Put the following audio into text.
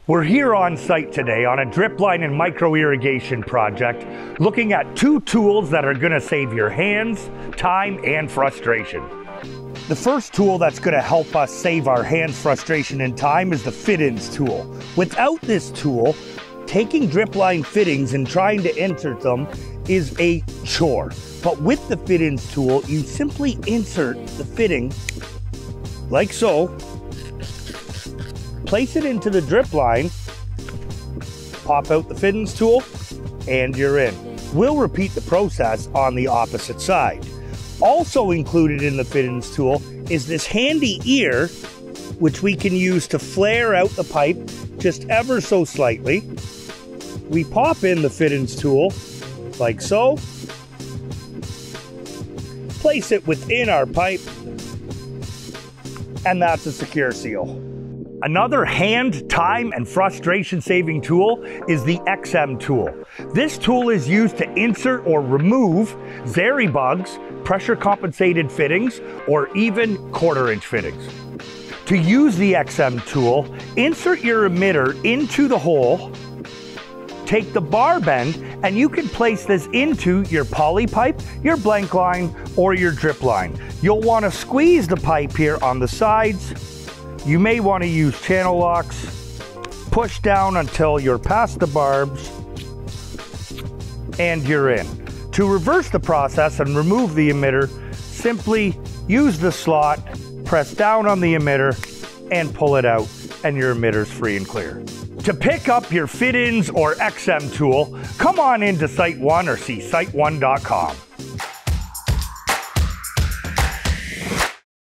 We're here on site today on a drip line and micro irrigation project, looking at two tools that are gonna save your hands, time, and frustration. The first tool that's gonna help us save our hands, frustration, and time is the fitins tool. Without this tool, taking drip line fittings and trying to insert them is a chore. But with the fitins tool, you simply insert the fitting like so, place it into the drip line, pop out the fittings tool, and you're in. We'll repeat the process on the opposite side. Also included in the fittings tool is this handy ear, which we can use to flare out the pipe just ever so slightly. We pop in the fittings tool like so, place it within our pipe, and that's a secure seal. Another hand, time, and frustration saving tool is the XM tool. This tool is used to insert or remove zeri bugs, pressure compensated fittings, or even 1/4 inch fittings. To use the XM tool, insert your emitter into the hole, take the bar bend, and you can place this into your poly pipe, your blank line, or your drip line. You'll want to squeeze the pipe here on the sides. You may want to use channel locks. Push down until you're past the barbs, and you're in. To reverse the process and remove the emitter, simply use the slot, press down on the emitter, and pull it out, and your emitter's free and clear. To pick up your fitins or XM tool, come on into SiteOne or see SiteOne.com.